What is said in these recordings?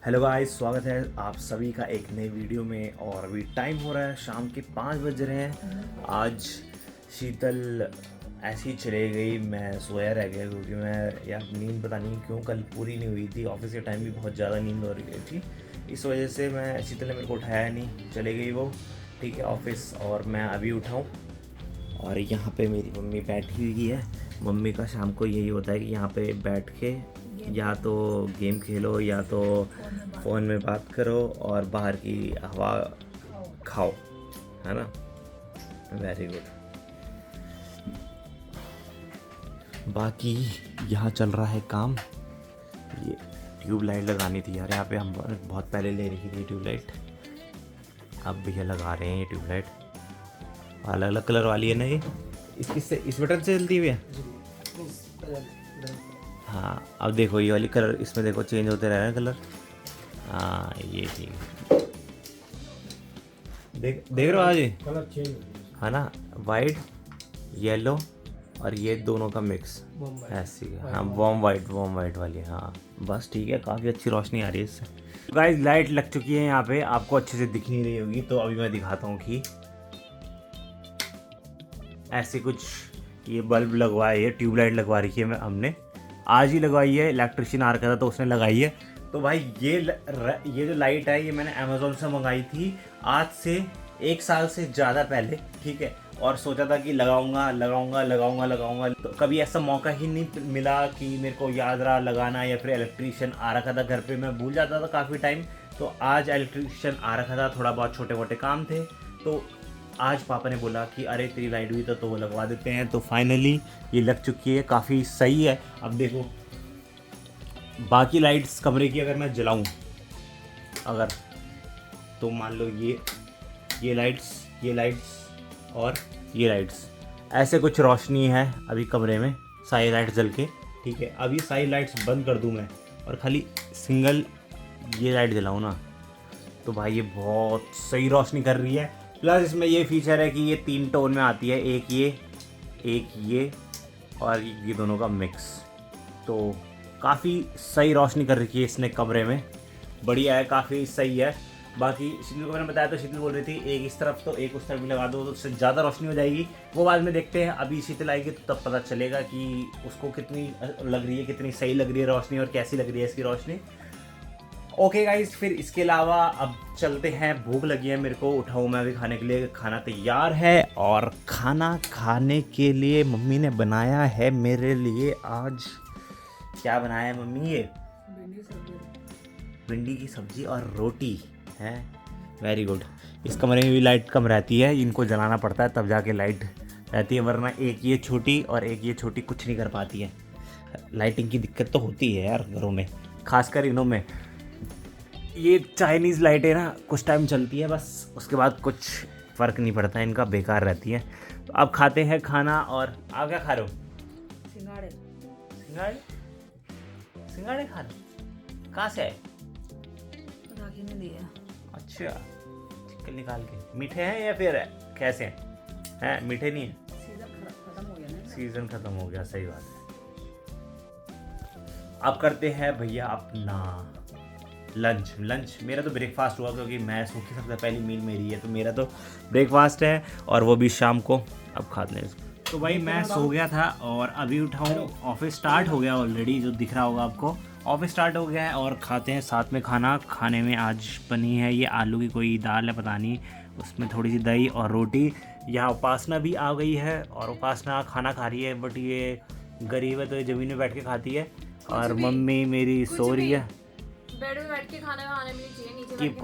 Hello guys, स्वागत है आप सभी का एक नई वीडियो में। और अभी टाइम हो रहा है शाम के 5 बज रहे हैं। आज शीतल ऐसी ही चले गई, मैं सोया रह गया क्योंकि मैं यार नींद पता नहीं क्यों कल पूरी नहीं हुई थी। ऑफिस के टाइम भी बहुत ज़्यादा नींद हो रही थी, इस वजह से मैं शीतल ने मेरे को उठाया नहीं, चले गई वो। ठीक है ऑफिस, और मैं अभी उठाऊँ और यहाँ पे मेरी मम्मी बैठी हुई है। मम्मी का शाम को यही होता है कि यहाँ पे बैठ के या तो गेम खेलो या तो फ़ोन में बात करो और बाहर की हवा खाओ, है ना। Very good. बाकी यहाँ चल रहा है काम। ये ट्यूब लाइट लगानी थी यार, यहाँ पे हम बहुत पहले ले रखी थी ट्यूब लाइट, अब भैया लगा रहे हैं ये ट्यूब लाइट। अलग अलग कलर वाली है ना ये, इस बटन से जलती हुई है। हाँ अब देखो ये वाली कलर, इसमें देखो चेंज होते रह रहे हैं कलर। हाँ ये ठीक देख रहे हो आज ये कलर चेंज है ना, वाइट येलो और ये दोनों का मिक्स ऐसी है। हाँ वॉर्म वाइट वाली। हाँ बस ठीक है, काफ़ी अच्छी रोशनी आ रही है इससे। गाइस लाइट लग चुकी है यहाँ पे, आपको अच्छे से दिख नहीं रही होगी तो अभी मैं दिखाता हूँ कि ऐसे कुछ ये बल्ब लगवाए है, ट्यूबलाइट लगवा रखी है। मैं हमने आज ही लगवाई है, इलेक्ट्रिशियन आ रखा था तो उसने लगाई है। तो भाई ये जो लाइट है ये मैंने अमेज़ोन से मंगाई थी आज से 1 साल से ज़्यादा पहले, ठीक है। और सोचा था कि लगाऊंगा, तो कभी ऐसा मौका ही नहीं मिला कि मेरे को याद रहा लगाना, या फिर इलेक्ट्रिशियन आ रखा था घर पे, मैं भूल जाता था काफ़ी टाइम। तो आज इलेक्ट्रिशियन आ रखा था, थोड़ा बहुत छोटे मोटे काम थे, तो आज पापा ने बोला कि अरे तेरी लाइट हुई तो वो लगवा देते हैं। तो फाइनली ये लग चुकी है, काफ़ी सही है। अब देखो बाकी लाइट्स कमरे की अगर मैं जलाऊं अगर, तो मान लो ये लाइट्स और ये लाइट्स, ऐसे कुछ रोशनी है अभी कमरे में, सारी लाइट्स जल के, ठीक है। अभी सारी लाइट्स बंद कर दूं मैं और खाली सिंगल ये लाइट जलाऊं ना, तो भाई ये बहुत सही रोशनी कर रही है। प्लस इसमें ये फीचर है कि ये 3 टोन में आती है, एक ये और ये दोनों का मिक्स। तो काफ़ी सही रोशनी कर रखी है इसने कमरे में, बढ़िया है, काफ़ी सही है। बाकी शीतल को मैंने बताया तो शीतल बोल रही थी एक इस तरफ तो एक उस तरफ भी लगा दो तो उससे ज़्यादा रोशनी हो जाएगी। वो बाद में देखते हैं, अभी शीतल आएगी तो तब पता चलेगा कि उसको कितनी लग रही है, कितनी सही लग रही है रोशनी और कैसी लग रही है इसकी रोशनी। ओके गाइज, फिर इसके अलावा अब चलते हैं, भूख लगी है मेरे को, उठाऊँ मैं अभी खाने के लिए। खाना तैयार है और खाना खाने के लिए मम्मी ने बनाया है मेरे लिए आज। क्या बनाया है मम्मी? ये भिंडी की सब्जी और रोटी है। Very good. इस कमरे में भी लाइट कम रहती है, इनको जलाना पड़ता है तब जाके लाइट रहती है, वरना एक ये छोटी और एक ये छोटी कुछ नहीं कर पाती है। लाइटिंग की दिक्कत तो होती है यार घरों में, खासकर इनों में। ये चाइनीज़ लाइटें ना कुछ टाइम चलती है बस, उसके बाद कुछ फ़र्क नहीं पड़ता है, इनका बेकार रहती है। तो अब खाते हैं खाना। और आप क्या खा रहे हो? सिंगाड़े खा रहे हो? कहाँ से आए? राखी ने दिया। अच्छा, चिकन निकाल के। मीठे हैं या फिर कैसे हैं? मीठे नहीं है, सीजन खत्म हो गया ना। सीज़न ख़त्म हो गया, सही बात है। अब करते हैं भैया अपना लंच। मेरा तो ब्रेकफास्ट हुआ क्योंकि मैं सो के सबसे पहली मील मेरी है, तो मेरा तो ब्रेकफास्ट है और वो भी शाम को। अब खाते हैं इसको। तो भाई मैं सो गया था और अभी उठाऊँ, ऑफिस स्टार्ट हो गया ऑलरेडी, जो दिख रहा होगा आपको, ऑफिस स्टार्ट हो गया है। और खाते हैं साथ में खाना। खाने में आज बनी है ये आलू की कोई दाल है पता नहीं, उसमें थोड़ी सी दही और रोटी। यहाँ उपासना भी आ गई है और उपासना खाना खा रही है, बट ये गरीब है तो ये ज़मीन में बैठ के खाती है। और मम्मी मेरी सो रही है। बेड में बैठ के खाना खाने में चाहिए, नीचे कीप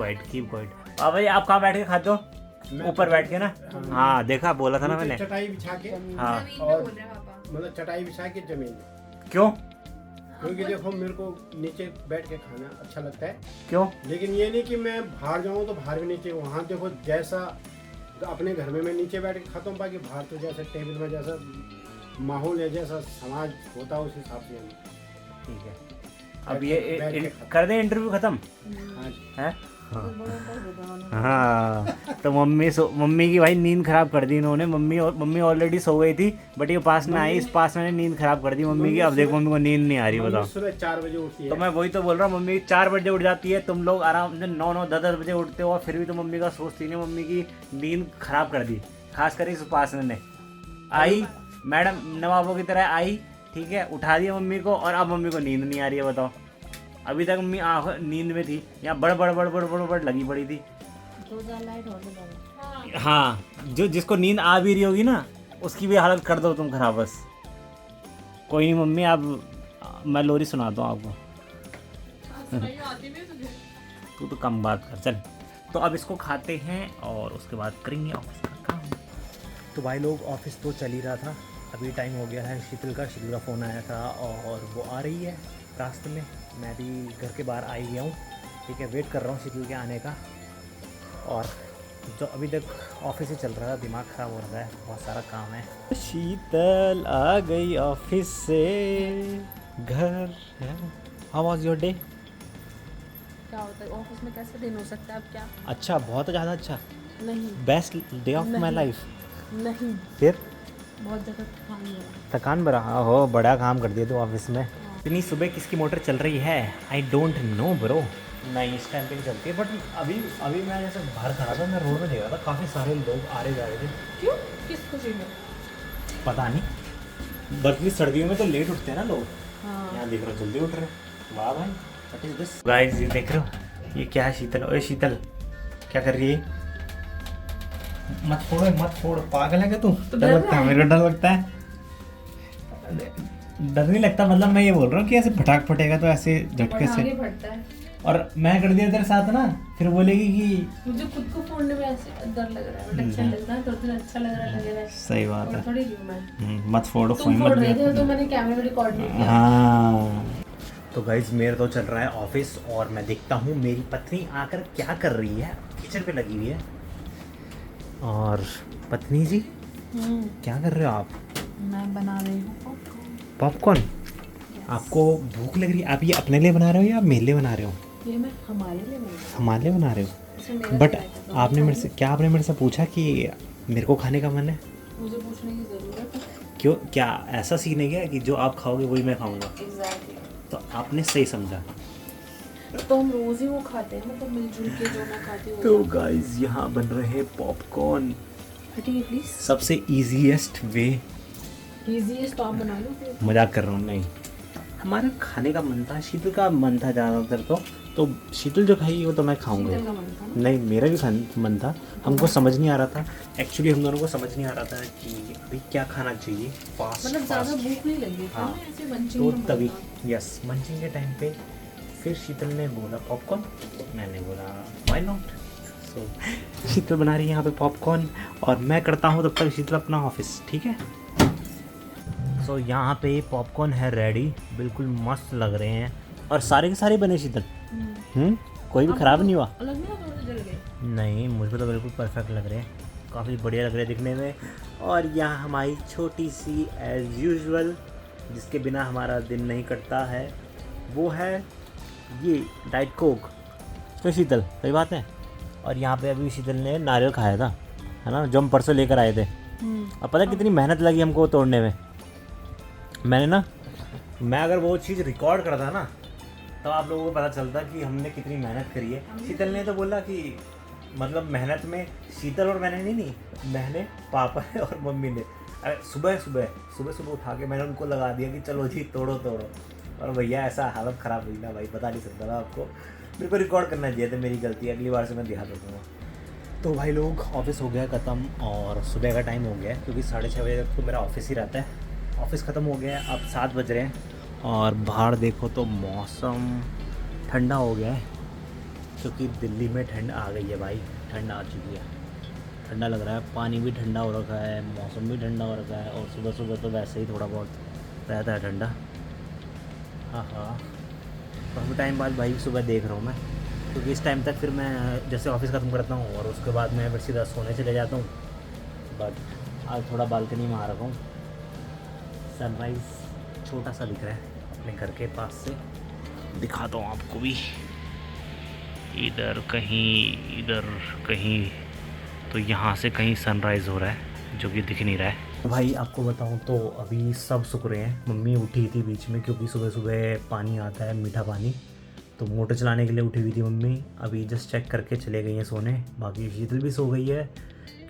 क्वाइट। अब भाई आप कहाँ बैठ के खाते हो? ऊपर बैठ के ना। हाँ देखा, बोला था ना मैंने। चटाई बिछा के, हाँ और मतलब चटाई बिछा के जमीन में। क्यों? क्योंकि देखो मेरे को नीचे बैठ के खाना अच्छा लगता है। क्यों? लेकिन ये नहीं कि मैं बाहर जाऊँ तो बाहर भी नीचे, वहाँ देखो जैसा अपने घर में मैं नीचे बैठ के खाता हूँ, बाकी बाहर तो जैसा टेबल में जैसा माहौल है, जैसा समाज होता है उस हिसाब से हम। ठीक है, अब ये कर दें इंटरव्यू खत्म हाँ जी। है। हाँ तो मम्मी की भाई नींद खराब कर दी इन्होंने। मम्मी ऑलरेडी सो गई थी, बट ये पास में आई, इस पास में नींद खराब कर दी मम्मी की। अब देखो मम्मी को नींद नहीं आ रही, बताओ। सुबह 4 बजे उठती है। तो मैं वही तो बोल रहा हूँ, मम्मी 4 बजे उठ जाती है, तुम लोग आराम से 9 10 बजे उठते हो, और फिर भी तो मम्मी का सोचती नहीं। मम्मी की नींद खराब कर दी, खास कर इस उपासना ने। आई मैडम नवाबों की तरह आई, ठीक है, उठा दिया मम्मी को, और अब मम्मी को नींद नहीं आ रही है, बताओ। अभी तक मम्मी नींद में थी, यहाँ बड़ लगी पड़ी थी। हाँ, जो जिसको नींद आ भी रही होगी ना, उसकी भी हालत कर दो तुम खराब बस। कोई नहीं मम्मी, अब मैं लोरी सुनाता हूँ आपको। तू तो कम बात कर, चल। तो अब इसको खाते हैं और उसके बाद करेंगे ऑफिस का काम। तो भाई लोग ऑफिस तो चल ही रहा था, अभी टाइम हो गया है शीतल का फ़ोन आया था और वो आ रही है रास्ते में। मैं भी घर के बाहर आ ही गया हूँ, ठीक है, वेट कर रहा हूँ शीतल के आने का। और जो अभी तक ऑफिस ही चल रहा है, दिमाग ख़राब हो रहा है, बहुत सारा काम है। शीतल आ गई ऑफिस से घर। How was your day? क्या होता है ऑफिस में, कैसे दिन हो सकता है? अब क्या? अच्छा, बहुत ज़्यादा अच्छा, नहीं, best day of my life. नहीं, फिर बहुत ज़्यादा थकान हो रहा है। थकान भरा? हो, बड़ा काम कर दिया तू ऑफिस में। इतनी सुबह किसकी मोटर चल रही है? I don't know bro. नहीं, इस टाइम पे नहीं चलती है, बट अभी मैं जैसे बाहर खड़ा था, मैं रोड में देख रहा था, काफ़ी सारे लोग आ रहे जा रहे थे। क्यों? किस खुशी में? पता नहीं, बल्कि सर्दियों में तो लेट उठते हैं ना लोग। हाँ। यहाँ देख रहे हो जल्दी उठ रहे हो। वाह भाई, व्हाट इज दिस गाइस? ये देख रहे हो, ये क्या है? शीतल, ओए शीतल क्या कर रही है? मत फोड़, पागल है क्या तू? डर लगता है मेरे को, डर लगता है। डर नहीं लगता, मतलब मैं ये बोल रहा हूँ कि ऐसे फटाक फटेगा तो ऐसे झटके से, फटता है। और मैं कर दिया तेरे साथ ना, फिर बोलेगी कि मुझे खुद को फोड़ने में ऐसे डर लग रहा है, बट अच्छा लगता है, थोड़ा अच्छा लग रहा है। सही बात है। थोड़ी ह्यूमन है। मत फोड़ो, तुम फोड़ रहे थे तो मैंने कैमरे में रिकॉर्ड नहीं किया। हाँ। तो गाइज मेरा तो चल रहा है ऑफिस, और मैं देखता हूँ मेरी पत्नी आकर क्या कर रही है। किचन पे लगी हुई है। और पत्नी जी क्या कर रहे हो आप? मैं बना रही हूँ पॉपकॉर्न। आपको भूख लग रही है? आप ये अपने लिए बना रहे हो या मेरे लिए बना रहे हो? ये मैं हमारे लिए बना रही हमारे लिए बना रहे हो? हूँ। बट आपने मेरे से पूछा कि मेरे को खाने का मन है? मुझे पूछने की ज़रूरत है? क्यों, क्या ऐसा सीन है क्या कि जो आप खाओगे वही मैं खाऊंगा? एग्जैक्टली। तो आपने सही समझा। तो हम रोज ही वो खाते हैं, मतलब मिलजुल के जो मैं खाती हूँ। तो गाइस यहाँ बन रहे हैं पॉपकॉर्न। हटिए प्लीज। सबसे इजीएस्ट वे। इजीएस्ट तो आप बना लो फिर। मजाक कर रहा हूँ, नहीं, हमारा खाने का मन था, शीतल का मन था ज़्यादातर। तो शीतल जो खाई वो तो मैं खाऊंगा। शीतल का मन था ना? नहीं, मेरा भी मन था। हमको समझ नहीं आ रहा था, एक्चुअली हम दोनों को समझ नहीं आ रहा था कि अभी क्या खाना चाहिए। फास्ट मतलब ज़्यादा भूख नहीं लगी थी, हाँ। ऐसे मंचिंग तो का मन तभी था। यस, मंचिंग के टाइम पे फिर शीतल ने बोला पॉपकॉर्न, मैंने बोला व्हाई नॉट। सो शीतल बना रही है यहाँ पे पॉपकॉर्न, और मैं करता हूँ तब तक शीतल अपना ऑफिस, ठीक है। सो यहाँ पे पॉपकॉर्न है रेडी, बिल्कुल मस्त लग रहे हैं, और सारे के सारे बने शीतल। कोई भी ख़राब नहीं हुआ? अलग नहीं हुआ, थोड़े जल गए? नहीं, मुझे तो बिल्कुल परफेक्ट लग रहे हैं, काफ़ी बढ़िया लग रहे हैं दिखने में। और यहाँ हमारी छोटी सी एज यूजुअल, जिसके बिना हमारा दिन नहीं कटता है, वो है ये डाइट कोक। तो शीतल, सही बात है। और यहाँ पे अभी शीतल ने नारियल खाया था, है ना, जो हम परसों लेकर आए थे। अब पता है कितनी मेहनत लगी हमको तोड़ने में। मैं अगर वो चीज़ रिकॉर्ड करता ना, तो आप लोगों को पता चलता कि हमने कितनी मेहनत करी है। शीतल ने तो बोला कि मतलब मेहनत में शीतल और मैंने मैंने, पापा और मम्मी ने। अरे सुबह उठा के मैंने उनको लगा दिया कि चलो जी तोड़ो। और भैया ऐसा हालत ख़राब हुई ना भाई, बता नहीं सकता था आपको। मेरे को रिकॉर्ड करना चाहिए था, मेरी गलती है, अगली बार से मैं ध्यान रखूँगा। तो भाई लोग ऑफिस हो गया ख़त्म, और सुबह का टाइम हो गया है, क्योंकि 6:30 बजे तक तो मेरा ऑफिस ही रहता है। ऑफिस ख़त्म हो गया है, अब 7 बज रहे हैं, और बाहर देखो तो मौसम ठंडा हो गया है, क्योंकि दिल्ली में ठंड आ गई है भाई, ठंड आ चुकी है। ठंडा लग रहा है, पानी भी ठंडा हो रखा है, मौसम भी ठंडा हो रखा है, और सुबह तो वैसे ही थोड़ा बहुत रहता है ठंडा। हाँ, काफ़ी टाइम बाद भाई सुबह देख रहा हूँ मैं, क्योंकि इस टाइम तक फिर मैं जैसे ऑफिस ख़त्म करता हूँ और उसके बाद मैं फिर सीधा सोने चले जाता हूँ। बट आज थोड़ा बालकनी में आ रखा हूँ, सनराइज़ छोटा सा दिख रहा है अपने घर के पास से, दिखाता हूँ आपको भी। इधर कहीं तो यहाँ से कहीं सनराइज़ हो रहा है जो कि दिख नहीं रहा है। भाई आपको बताऊँ तो अभी सब सो रहे हैं। मम्मी उठी थी बीच में क्योंकि सुबह सुबह पानी आता है, मीठा पानी, तो मोटर चलाने के लिए उठी हुई थी मम्मी। अभी जस्ट चेक करके चले गई हैं सोने। बाकी शीतल भी सो गई है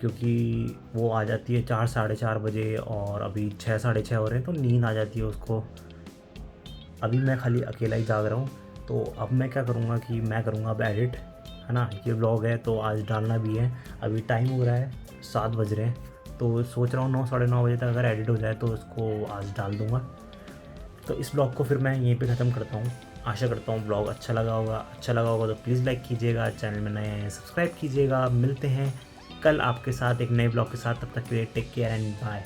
क्योंकि वो आ जाती है 4 साढ़े 4 बजे और अभी 6 साढ़े 6 हो रहे हैं तो नींद आ जाती है उसको। अभी मैं खाली अकेला ही जाग रहा हूँ। तो अब मैं क्या करूँगा कि मैं करूँगा अब एडिट, है ना। ये व्लॉग है तो आज डालना भी है। अभी टाइम हो रहा है 7 बज रहे हैं तो सोच रहा हूँ 9 साढ़े 9 बजे तक अगर एडिट हो जाए तो उसको आज डाल दूँगा। तो इस ब्लॉग को फिर मैं यहीं पे ख़त्म करता हूँ। आशा करता हूँ ब्लॉग अच्छा लगा होगा तो प्लीज़ लाइक कीजिएगा, चैनल में नए हैं सब्सक्राइब कीजिएगा। मिलते हैं कल आपके साथ एक नए ब्लॉग के साथ। तब तक के लिए टेक केयर एंड बाय।